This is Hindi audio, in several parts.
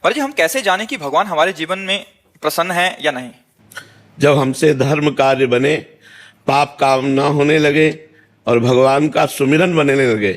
पर जी हम कैसे जाने कि भगवान हमारे जीवन में प्रसन्न है या नहीं? जब हमसे धर्म कार्य बने, पाप काम ना होने लगे और भगवान का सुमिरन बनने लगे,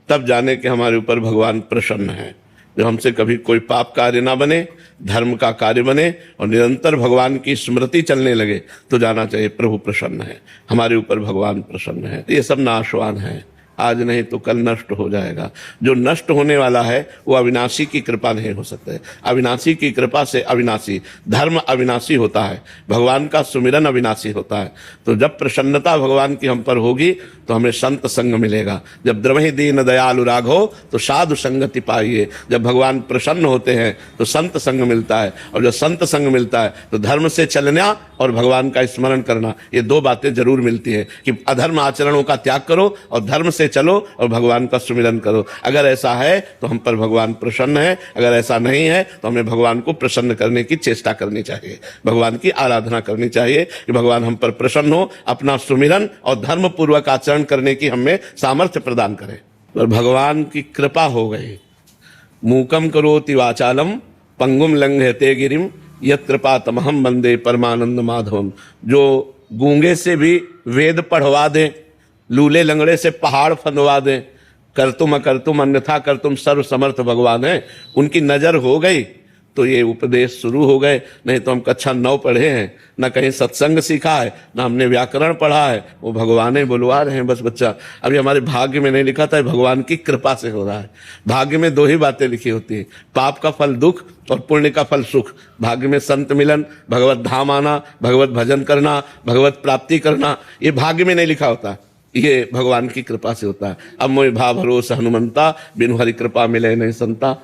तब जाने कि हमारे ऊपर भगवान प्रसन्न है। जब हमसे कभी कोई पाप कार्य ना बने, धर्म का कार्य बने और निरंतर भगवान की स्मृति चलने लगे, तो जाना चाहिए प्रभु प्रसन्न है, हमारे ऊपर भगवान प्रसन्न है। ये सब नाशवान है, आज नहीं तो कल नष्ट हो जाएगा। जो नष्ट होने वाला है वो अविनाशी की कृपा नहीं हो सकता है। अविनाशी की कृपा से अविनाशी, धर्म अविनाशी होता है, भगवान का सुमिरन अविनाशी होता है। तो जब प्रसन्नता भगवान की हम पर होगी तो हमें संत संग मिलेगा। जब द्रवहि दीन दयालु राघो तो साधु संगति पाइए। जब भगवान प्रसन्न होते हैं तो संत संग मिलता है, और जब संत संग मिलता है तो धर्म से चलना और भगवान का स्मरण करना, ये दो बातें जरूर मिलती है कि अधर्म आचरणों का त्याग करो और धर्म से चलो और भगवान का सुमिरन करो। अगर ऐसा है तो हम पर भगवान प्रसन्न है, अगर ऐसा नहीं है तो हमें भगवान को प्रसन्न करने की चेष्टा करनी चाहिए, भगवान की आराधना करनी चाहिए कि भगवान हम पर प्रसन्न हो, अपना सुमिरन और धर्म पूर्वक आचरण करने की हमें सामर्थ्य प्रदान करें। और भगवान की कृपा हो गई। मूकम करोति वाचालम पंगुम लंघयते गिरिम यत् कृपातमहं वंदे परमानंद माधवम। जो गूंगे से भी वेद पढ़वा दें, लूले लंगड़े से पहाड़ फंदवा दें, कर तुम अकर तुम अन्यथा कर तुम सर्व समर्थ भगवान है, उनकी नजर हो गई तो ये उपदेश शुरू हो गए। नहीं तो हम कक्षा 9 पढ़े हैं, ना कहीं सत्संग सीखा है, ना हमने व्याकरण पढ़ा है, वो भगवान ही बुलवा रहे हैं बस बच्चा। अभी हमारे भाग्य में नहीं लिखा था, भगवान की कृपा से हो रहा है। भाग्य में 2 ही बातें लिखी होती है, पाप का फल दुख और पुण्य का फल सुख। भाग्य में संत मिलन, भगवत धाम आना, भगवत भजन करना, भगवत प्राप्ति करना, ये भाग्य में नहीं लिखा होता, ये भगवान की कृपा से होता है। अब मोहि भा भरोस हनुमंता, बिनु हरि कृपा मिले नहीं संता।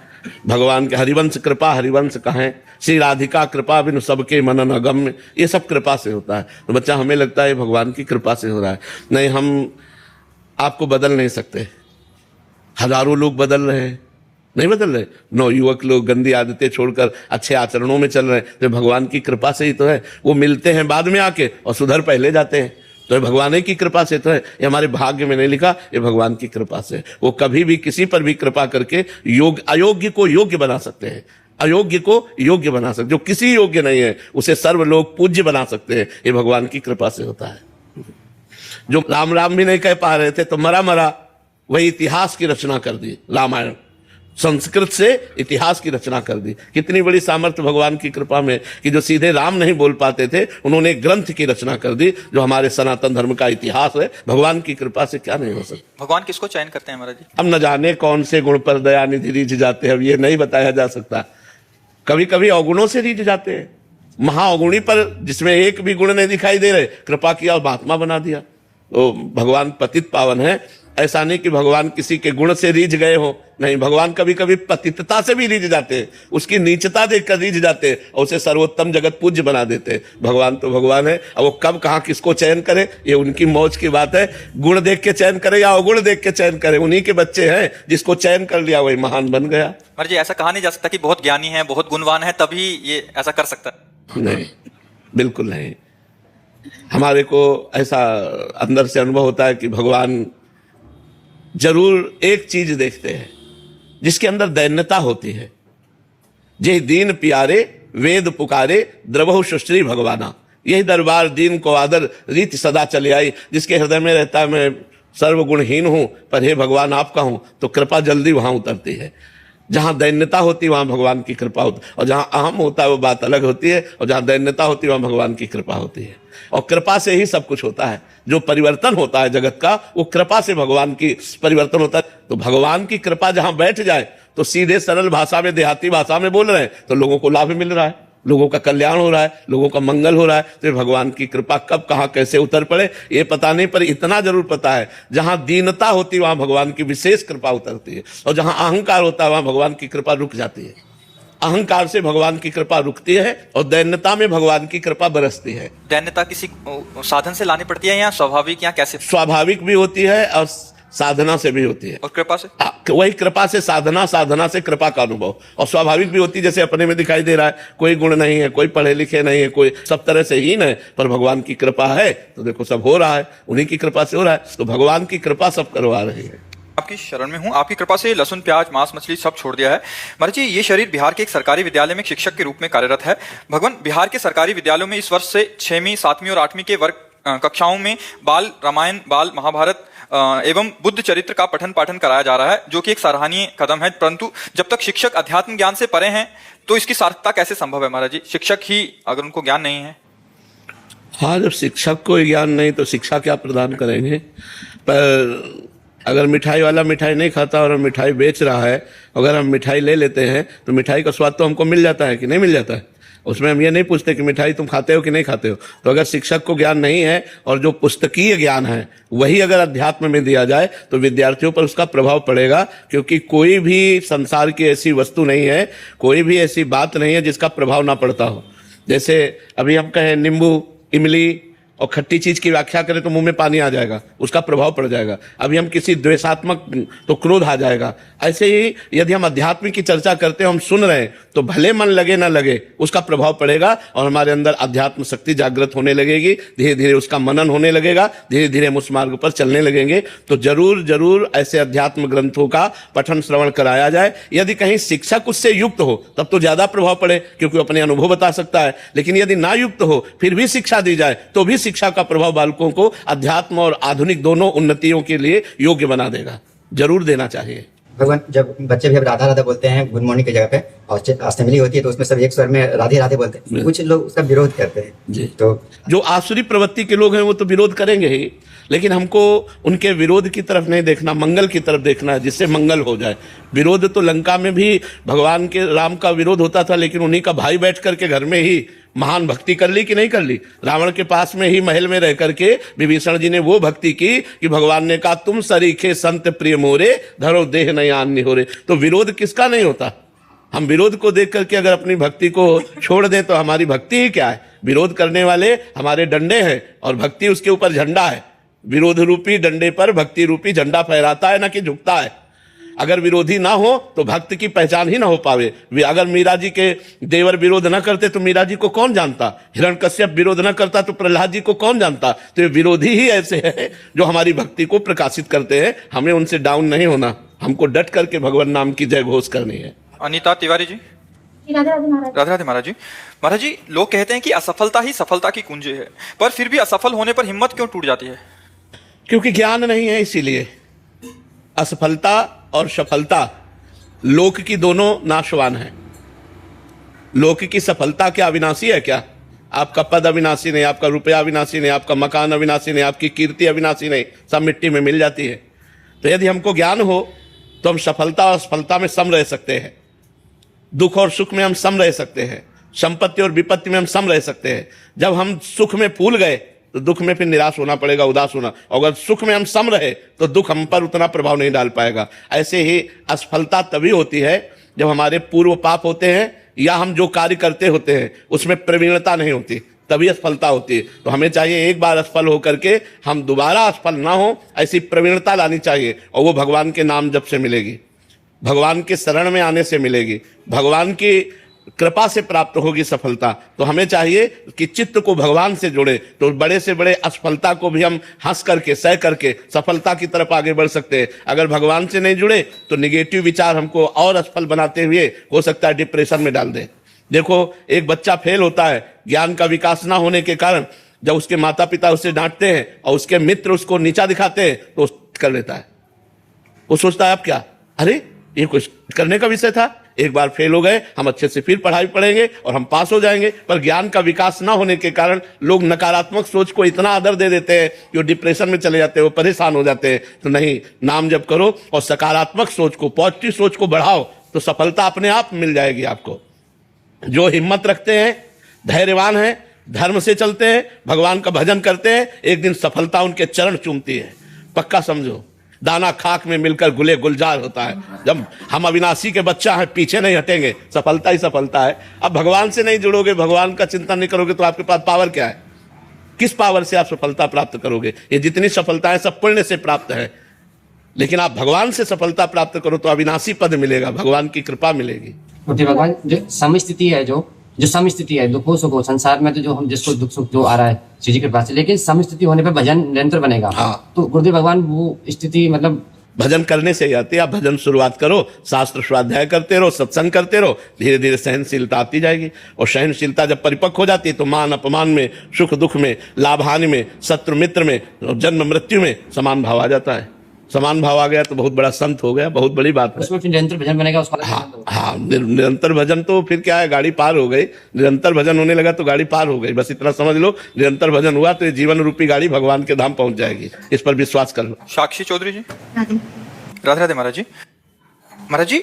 भगवान के हरिवंश कृपा, हरिवंश कहें, श्री राधिका कृपा बिनु सबके मनन अगम्य, ये सब कृपा से होता है। तो बच्चा हमें लगता है भगवान की कृपा से हो रहा है। नहीं, हम आपको बदल नहीं सकते, हजारों लोग बदल रहे हैं, नहीं बदल रहे। नवयुवक लोग गंदी आदतें छोड़कर अच्छे आचरणों में चल रहे हैं, तो भगवान की कृपा से ही तो है। वो मिलते हैं बाद में आके और सुधर पहले जाते हैं, तो ये भगवान की कृपा से तो है। ये हमारे भाग्य में नहीं लिखा, ये भगवान की कृपा से। वो कभी भी किसी पर भी कृपा करके अयोग्य को योग्य बना सकते हैं, अयोग्य को योग्य बना सकते, जो किसी योग्य नहीं है उसे सर्व लोग पूज्य बना सकते हैं। ये भगवान की कृपा से होता है। जो राम राम भी नहीं कह पा रहे थे तो मरा मरा वही इतिहास की रचना कर दी, रामायण संस्कृत से इतिहास की रचना कर दी। कितनी बड़ी सामर्थ्य भगवान की कृपा में कि जो सीधे राम नहीं बोल पाते थे, उन्होंने ग्रंथ की रचना कर दी जो हमारे सनातन धर्म का इतिहास है। भगवान की कृपा से क्या नहीं हो सकता। भगवान किसको चयन करते हैं महाराज जी? अब न जाने कौन से गुण पर दया निधि रीझ जाते हैं, अब ये नहीं बताया जा सकता। कभी कभी अवगुणों से रीझ जाते हैं, महाअवगुणी पर जिसमें एक भी गुण नहीं दिखाई दे रहे, कृपा किया और महात्मा बना दिया। तो भगवान पतित पावन है। ऐसा नहीं कि भगवान किसी के गुण से रीझ गए हो, नहीं, भगवान कभी कभी पतितता से भी रीझ जाते हैं, उसकी नीचता देखकर रीझ जाते हैं और उसे सर्वोत्तम जगत पूज्य बना देते हैं। भगवान तो भगवान है, अब वो कब कहाँ किसको चयन करे ये उनकी मौज की बात है। गुण देख के चयन करे या अवगुण देख के चयन करे, उन्हीं के बच्चे हैं, जिसको चयन कर लिया वही महान बन गया। महाराज जी ऐसा कहा नहीं जा सकता कि बहुत ज्ञानी है, बहुत गुणवान है तभी ये ऐसा कर सकता है? नहीं, बिल्कुल नहीं। हमारे को ऐसा अंदर से अनुभव होता है कि भगवान जरूर एक चीज देखते हैं जिसके अंदर दैन्यता होती है। जे दीन प्यारे वेद पुकारे द्रवहु सुश्री भगवाना, यही दरबार दीन को आदर रीति सदा चले आई। जिसके हृदय में रहता है मैं सर्वगुणहीन हूं पर हे भगवान आपका हूं, तो कृपा जल्दी वहां उतरती है। जहां दैन्यता होती है वहां भगवान की कृपा होती है, और जहां अहम होता है वो बात अलग होती है, और जहां दैन्यता होती है वहां भगवान की कृपा होती है। और कृपा से ही सब कुछ होता है। जो परिवर्तन होता है जगत का वो कृपा से भगवान की परिवर्तन होता है। तो भगवान की कृपा जहां बैठ जाए तो सीधे सरल भाषा में, देहाती भाषा में बोल रहे हैं तो लोगों को लाभ मिल रहा है, लोगों का कल्याण हो रहा है, लोगों का मंगल हो रहा है। तो भगवान की कृपा कब कहां कैसे उतर पड़े ये पता नहीं, पर इतना जरूर पता है जहां दीनता होती है वहां भगवान की विशेष कृपा उतरती है, और जहां अहंकार होता है वहां भगवान की कृपा रुक जाती है। अहंकार से भगवान की कृपा रुकती है और दैन्यता में भगवान की कृपा बरसती है। दैन्यता किसी साधन से लानी पड़ती है या स्वाभाविक, या कैसे? स्वाभाविक भी होती है और साधना से भी होती है। और कृपा से? वही कृपा से साधना, साधना से कृपा का अनुभव। और स्वाभाविक भी होती है, जैसे अपने में दिखाई दे रहा है कोई गुण नहीं है, कोई पढ़े लिखे नहीं है, कोई सब तरह से हीन है, पर भगवान की कृपा है तो देखो सब हो रहा है, उन्हीं की कृपा से हो रहा है। तो भगवान की कृपा सब करवा रही है। आपकी शरण में हूँ, आपकी कृपा से लहसुन प्याज मांस मछली सब छोड़ दिया है। महाराज जी, ये शरीर बिहार के एक सरकारी विद्यालय में एक शिक्षक के रूप में कार्यरत है। भगवान, बिहार के सरकारी विद्यालयों में इस वर्ष से 6वीं 7वीं और 8वीं के वर्ग कक्षाओं में बाल रामायण, बाल महाभारत एवं बुद्ध चरित्र का पठन पाठन कराया जा रहा है, जो कि एक सराहनीय कदम है। परंतु जब तक शिक्षक अध्यात्म ज्ञान से परे हैं तो इसकी सार्थकता कैसे संभव है महाराज जी? शिक्षक ही अगर उनको ज्ञान नहीं है। हाँ, जब शिक्षक को ज्ञान नहीं तो शिक्षा क्या प्रदान करेंगे? पर अगर मिठाई वाला मिठाई नहीं खाता और मिठाई बेच रहा है, अगर हम मिठाई ले लेते हैं तो मिठाई का स्वाद तो हमको मिल जाता है कि नहीं मिल जाता है? उसमें हम ये नहीं पूछते कि मिठाई तुम खाते हो कि नहीं खाते हो। तो अगर शिक्षक को ज्ञान नहीं है और जो पुस्तकीय ज्ञान है वही अगर अध्यात्म में दिया जाए तो विद्यार्थियों पर उसका प्रभाव पड़ेगा, क्योंकि कोई भी संसार की ऐसी वस्तु नहीं है, कोई भी ऐसी बात नहीं है जिसका प्रभाव ना पड़ता हो। जैसे अभी हम कहें नींबू, इमली और खट्टी चीज की व्याख्या करें तो मुंह में पानी आ जाएगा, उसका प्रभाव पड़ जाएगा। अभी हम किसी द्वेषात्मक तो क्रोध आ जाएगा। ऐसे ही यदि हम अध्यात्म की चर्चा करते हैं, हम सुन रहे हैं, तो भले मन लगे ना लगे उसका प्रभाव पड़ेगा और हमारे अंदर अध्यात्म शक्ति जागृत होने लगेगी, धीरे धीरे उसका मनन होने लगेगा, धीरे धीरे हम उस मार्ग पर चलने लगेंगे। तो जरूर जरूर ऐसे अध्यात्म ग्रंथों का पठन श्रवण कराया जाए। यदि कहीं शिक्षक उससे युक्त हो तब तो ज्यादा प्रभाव पड़े, क्योंकि अपने अनुभव बता सकता है। लेकिन यदि ना युक्त हो फिर भी शिक्षा दी जाए तो भी शिक्षा का प्रभाव बालकों को अध्यात्म और आधुनिक दोनों उन्नतियों के लिए योग्य बना देगा। जरूर देना चाहिए। भगवान, जब बच्चे भी अब राधा राधा बोलते हैं गुड मॉर्निंग की जगह पे और असेंबली होती है तो उसमें सब एक स्वर में राधे राधे बोलते हैं, कुछ लोग उसका विरोध करते हैं जी। तो जो आसुरी प्रवृत्ति के लोग हैं वो तो विरोध करेंगे ही, लेकिन हमको उनके विरोध की तरफ नहीं देखना, मंगल की तरफ देखना है, जिससे मंगल हो जाए। विरोध तो लंका में भी भगवान के राम का विरोध होता था, लेकिन उन्हीं का भाई बैठ करके घर में ही महान भक्ति कर ली कि नहीं कर ली? रावण के पास में ही महल में रह करके विभीषण जी ने वो भक्ति की कि भगवान ने कहा तुम सरीखे संत प्रिय मोरे, धरो देह नयान निहोरे। तो विरोध किसका नहीं होता? हम विरोध को देख करके अगर अपनी भक्ति को छोड़ दें तो हमारी भक्ति ही क्या है? विरोध करने वाले हमारे डंडे हैं और भक्ति उसके ऊपर झंडा है। विरोध रूपी डंडे पर भक्ति रूपी झंडा फहराता है, ना कि झुकता है। अगर विरोधी ना हो तो भक्त की पहचान ही ना हो पावे। अगर मीरा जी के देवर विरोध ना करते तो मीरा जी को कौन जानता? हिरण्यकश्यप विरोध ना करता तो प्रहलाद जी को कौन जानता? तो ये विरोधी ही ऐसे हैं जो हमारी भक्ति को प्रकाशित करते हैं। हमें उनसे डाउन नहीं होना, हमको डट करके भगवान नाम की जय घोष करनी है। अनीता तिवारी जी। राधे राधे महाराज। राधे राधे महाराज जी। महाराज जी, लोग कहते हैं कि असफलता ही सफलता की कुंजी है, पर फिर भी असफल होने पर हिम्मत क्यों टूट जाती है? क्योंकि ज्ञान नहीं है, इसीलिए। असफलता और सफलता लोक की दोनों नाशवान है। लोक की सफलता क्या अविनाशी है क्या? आपका पद अविनाशी नहीं, आपका रुपया अविनाशी नहीं, आपका मकान अविनाशी नहीं, आपकी कीर्ति अविनाशी नहीं, सब मिट्टी में मिल जाती है। तो यदि हमको ज्ञान हो तो हम सफलता और असफलता में सम रह सकते हैं, दुख और सुख में हम सम रह सकते हैं, संपत्ति और विपत्ति में हम सम रह सकते हैं। जब हम सुख में फूल गए तो दुख में फिर निराश होना पड़ेगा, उदास होना। और अगर सुख में हम सम रहे तो दुख हम पर उतना प्रभाव नहीं डाल पाएगा। ऐसे ही असफलता तभी होती है जब हमारे पूर्व पाप होते हैं या हम जो कार्य करते होते हैं उसमें प्रवीणता नहीं होती, तभी असफलता होती है। तो हमें चाहिए एक बार असफल होकर के हम दोबारा असफल ना हो, ऐसी प्रवीणता लानी चाहिए। और वो भगवान के नाम जप से मिलेगी, भगवान के शरण में आने से मिलेगी, भगवान की कृपा से प्राप्त होगी सफलता। तो हमें चाहिए कि चित्त को भगवान से जोड़े, तो बड़े से बड़े असफलता को भी हम हंस करके सह करके सफलता की तरफ आगे बढ़ सकते हैं। अगर भगवान से नहीं जुड़े तो निगेटिव विचार हमको और असफल बनाते हुए हो सकता है डिप्रेशन में डाल दे। देखो, एक बच्चा फेल होता है ज्ञान का विकास ना होने के कारण। जब उसके माता पिता उसे डांटते हैं और उसके मित्र उसको नीचा दिखाते हैं तो कर लेता है। वो सोचता है अब क्या, अरे ये कुछ करने का विषय था, एक बार फेल हो गए, हम अच्छे से फिर पढ़ाई पढ़ेंगे और हम पास हो जाएंगे। पर ज्ञान का विकास ना होने के कारण लोग नकारात्मक सोच को इतना आदर दे देते हैं कि वो डिप्रेशन में चले जाते हैं, वो परेशान हो जाते हैं। तो नहीं, नाम जप करो और सकारात्मक सोच को, पॉजिटिव सोच को बढ़ाओ, तो सफलता अपने आप मिल जाएगी आपको। जो हिम्मत रखते हैं, धैर्यवान हैं, धर्म से चलते हैं, भगवान का भजन करते हैं, एक दिन सफलता उनके चरण चूमती है। पक्का समझो, दाना खाक में मिलकर गुले गुलजार होता है। जब हम अविनाशी के बच्चा हैं, पीछे नहीं हटेंगे, सफलता ही सफलता है। अब भगवान से नहीं जुड़ोगे, भगवान का चिंतन नहीं करोगे तो आपके पास पावर क्या है? किस पावर से आप सफलता प्राप्त करोगे? ये जितनी सफलताएं सब पुण्य से प्राप्त है, लेकिन आप भगवान से सफलता प्राप्त करो तो अविनाशी पद मिलेगा, भगवान की कृपा मिलेगी। भगवान, जो समस्थिति है, जो समस्थिति है, दुखों सुखों संसार में तो जो हम जिसको दुख सुख जो आ रहा है श्री जी के पास से, लेकिन समस्थिति होने पर भजन निरंतर बनेगा। हाँ। तो गुरुदेव भगवान वो स्थिति मतलब भजन करने से ही आती है। आप भजन शुरुआत करो, शास्त्र स्वाध्याय करते रहो, सत्संग करते रहो, धीरे धीरे सहनशीलता आती जाएगी। और सहनशीलता जब परिपक्व हो जाती है तो मान अपमान में, सुख दुख में, लाभ हानि में, शत्रु मित्र में, जन्म मृत्यु में समान भाव आ जाता है। समान भाव आ गया तो बहुत बड़ा संत हो गया, बहुत बड़ी बात है। उसमें फिर निरंतर भजन बनेगा उसका। हाँ, निरंतर भजन तो फिर क्या है, गाड़ी पार हो गई। निरंतर भजन होने लगा तो गाड़ी पार हो गई, बस इतना समझ लो। निरंतर भजन हुआ तो ये जीवन रूपी गाड़ी भगवान के धाम पहुंच जाएगी, इस पर विश्वास कर लो। साक्षी चौधरी जी। राधे राधे महाराज जी। महाराज जी,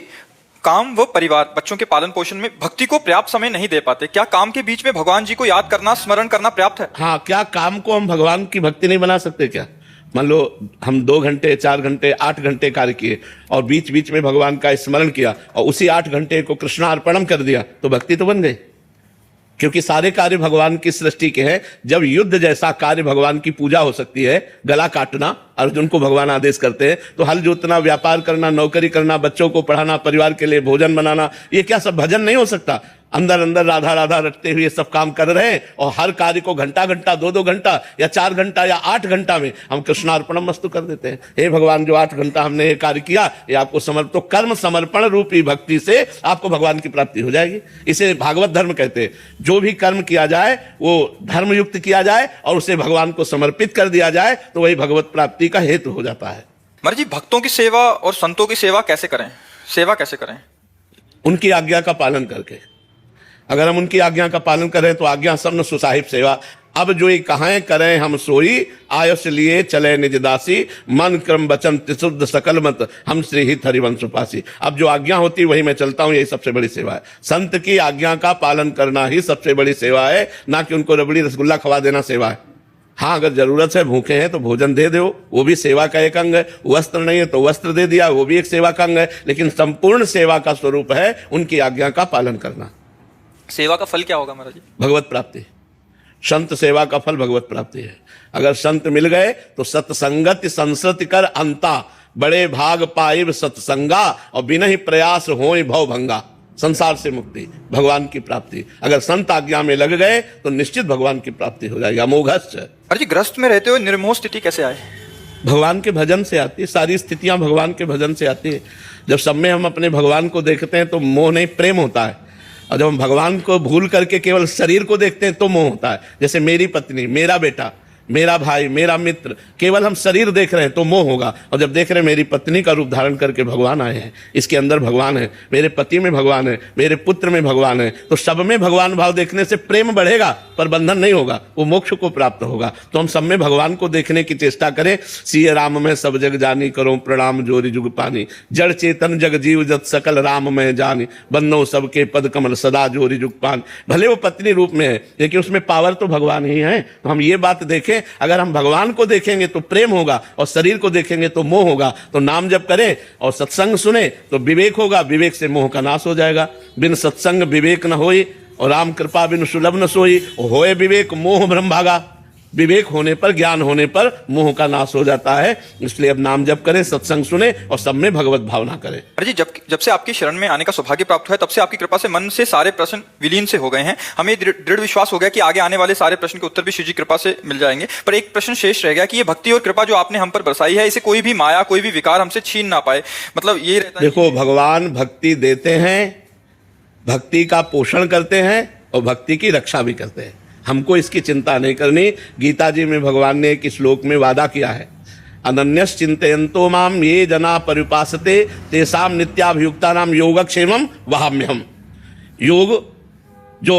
काम व परिवार, बच्चों के पालन पोषण में भक्ति को पर्याप्त समय नहीं दे पाते, क्या काम के बीच में भगवान जी को याद करना, स्मरण करना पर्याप्त है? हाँ, क्या काम को हम भगवान की भक्ति नहीं बना सकते क्या? मान लो हम 2 घंटे, 4 घंटे, 8 घंटे कार्य किए और बीच बीच में भगवान का स्मरण किया और उसी 8 घंटे को कृष्णार्पणम कर दिया तो भक्ति तो बन गई। क्योंकि सारे कार्य भगवान की सृष्टि के हैं। जब युद्ध जैसा कार्य भगवान की पूजा हो सकती है, गला काटना अर्जुन को भगवान आदेश करते हैं, तो हल जोतना, व्यापार करना, नौकरी करना, बच्चों को पढ़ाना, परिवार के लिए भोजन बनाना, ये क्या सब भजन नहीं हो सकता? अंदर अंदर राधा राधा रटते हुए सब काम कर रहे हैं और हर कार्य को घंटा घंटा, 2-2 घंटा या 4 घंटा या 8 घंटा में हम कृष्णार्पणम मस्तु कर देते हैं। हे भगवान, जो 8 घंटा हमने ये कार्य किया ये आपको समर्पित, तो कर्म समर्पण रूपी भक्ति से आपको भगवान की प्राप्ति हो जाएगी। इसे भागवत धर्म कहते हैं। जो भी कर्म किया जाए वो धर्मयुक्त किया जाए और उसे भगवान को समर्पित कर दिया जाए तो वही भगवत प्राप्ति का हेतु हो जाता है। महाराज जी, भक्तों की सेवा और संतों की सेवा कैसे करें? सेवा कैसे करें? उनकी आज्ञा का पालन करके। अगर हम उनकी आज्ञा का पालन करें तो आज्ञा सब न सुसाहिब सेवा। अब जो ये कहें करें हम सोई, आयुष लिए चले निज दासी, मन क्रम वचन त्रिशुद्ध सकल मत, हम श्री हित हरिवंश पासी। अब जो आज्ञा होती है वही मैं चलता हूं, यही सबसे बड़ी सेवा है। संत की आज्ञा का पालन करना ही सबसे बड़ी सेवा है, ना कि उनको रबड़ी रसगुल्ला खवा देना सेवा है। हाँ, अगर जरूरत है, भूखे हैं तो भोजन दे दो, वो भी सेवा का एक अंग है। वस्त्र नहीं है तो वस्त्र दे दिया, वो भी एक सेवा का अंग है। लेकिन संपूर्ण सेवा का स्वरूप है उनकी आज्ञा का पालन करना। सेवा का फल क्या होगा महाराज जी? भगवत प्राप्ति। संत सेवा का फल भगवत प्राप्ति है। अगर संत मिल गए तो सत्संगति संसृति कर अंता, बड़े भाग पाइब सत्संगा, और बिना ही प्रयास होय भव भंगा, संसार से मुक्ति, भगवान की प्राप्ति। अगर संत आज्ञा में लग गए तो निश्चित भगवान की प्राप्ति हो जाएगी। अमोघश्च। महाराज जी, ग्रस्त में रहते हुए निर्मोह स्थिति कैसे आए? भगवान के भजन से आती है। सारी स्थितियां भगवान के भजन से आती है। जब सब में हम अपने भगवान को देखते हैं तो मोह नहीं, प्रेम होता है। और जब हम भगवान को भूल करके केवल शरीर को देखते हैं तो मोह होता है। जैसे मेरी पत्नी, मेरा बेटा, मेरा भाई, मेरा मित्र, केवल हम शरीर देख रहे हैं तो मोह होगा। और जब देख रहे हैं मेरी पत्नी का रूप धारण करके भगवान आए हैं, इसके अंदर भगवान है, मेरे पति में भगवान है, मेरे पुत्र में भगवान है, तो सब में भगवान भाव देखने से प्रेम बढ़ेगा पर बंधन नहीं होगा, वो मोक्ष को प्राप्त होगा। तो हम सब में भगवान को देखने की चेष्टा करें। सिय राम में सब जग जानी, करो प्रणाम जोरी जुग पानी, जड़ चेतन जग जीव जत सकल राम में जानी, बन्नो सबके पद कमल सदा जोरी जुग पान। भले वो पत्नी रूप में है लेकिन उसमें पावर तो भगवान ही है। तो हम ये बात देखें, अगर हम भगवान को देखेंगे तो प्रेम होगा और शरीर को देखेंगे तो मोह होगा। तो नाम जप करें और सत्संग सुने तो विवेक होगा, विवेक से मोह का नाश हो जाएगा। बिन सत्संग विवेक न होई और राम कृपा बिन सुलभ न सोई, होए विवेक मोह भ्रम भागा। विवेक होने पर, ज्ञान होने पर मोह का नाश हो जाता है। इसलिए अब नाम जप करें, सत्संग सुने और सब में भगवत भावना करें। अरे जी, जब से आपकी शरण में आने का सौभाग्य प्राप्त हुआ है तब से आपकी कृपा से मन से सारे प्रश्न विलीन से हो गए हैं। हमें दृढ़ विश्वास हो गया कि आगे आने वाले सारे प्रश्न के उत्तर भी श्री जी कृपा से मिल जाएंगे। पर एक प्रश्न शेष रह गया कि ये भक्ति और कृपा जो आपने हम पर बरसाई है, इसे कोई भी माया, कोई भी विकार हमसे छीन ना पाए। मतलब ये रहता है। देखो, भगवान भक्ति देते हैं, भक्ति का पोषण करते हैं और भक्ति की रक्षा भी करते हैं। हमको इसकी चिंता नहीं करनी। गीता जी में भगवान ने एक श्लोक में वादा किया है, अनन्यस चिंतयन्तो माम ये जना परिपासते तेषाम नित्याभियुक्तानाम योगक्षेमम वहाम्यहम। योग जो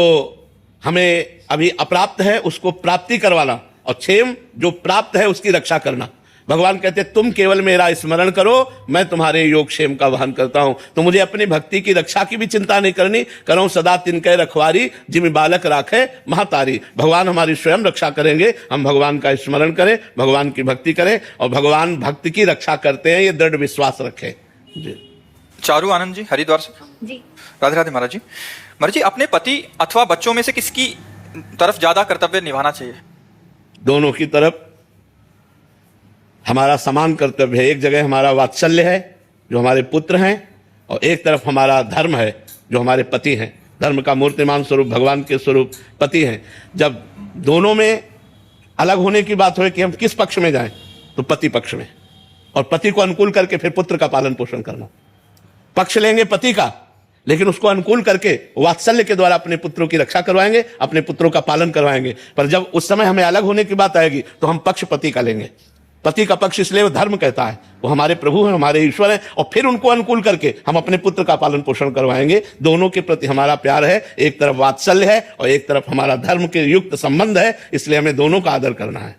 हमें अभी अप्राप्त है उसको प्राप्ति करवाना और क्षेम जो प्राप्त है उसकी रक्षा करना। भगवान कहते हैं तुम केवल मेरा स्मरण करो, मैं तुम्हारे योग क्षेम का वहन करता हूं। तो मुझे अपनी भक्ति की रक्षा की भी चिंता नहीं करनी। करो सदा तिनके रखवारी, जिम बालक राखे महतारी। भगवान हमारी स्वयं रक्षा करेंगे। हम भगवान का स्मरण करें, भगवान की भक्ति करें और भगवान भक्ति की रक्षा करते हैं, ये दृढ़ विश्वास रखें। जी। चारू आनंद जी, हरिद्वार से। जी। राधे राधे महाराज जी। महाराज जी, अपने पति अथवा बच्चों में से किसकी तरफ ज्यादा कर्तव्य निभाना चाहिए? दोनों की तरफ हमारा समान कर्तव्य है। एक जगह हमारा वात्सल्य है जो हमारे पुत्र हैं और एक तरफ हमारा धर्म है जो हमारे पति हैं। धर्म का मूर्तिमान स्वरूप भगवान के स्वरूप पति हैं। जब दोनों में अलग होने की बात हो कि हम किस पक्ष में जाएं तो पति पक्ष में। और पति को अनुकूल करके फिर पुत्र का पालन पोषण करना। पक्ष लेंगे पति का, लेकिन उसको अनुकूल करके वात्सल्य के द्वारा अपने पुत्रों की रक्षा करवाएंगे, अपने पुत्रों का पालन करवाएंगे। पर जब उस समय हमें अलग होने की बात आएगी तो हम पक्ष पति का लेंगे। पति का पक्ष इसलिए वो धर्म कहता है, वो हमारे प्रभु हैं, हमारे ईश्वर हैं, और फिर उनको अनुकूल करके हम अपने पुत्र का पालन पोषण करवाएंगे। दोनों के प्रति हमारा प्यार है, एक तरफ वात्सल्य है और एक तरफ हमारा धर्म के युक्त संबंध है, इसलिए हमें दोनों का आदर करना है।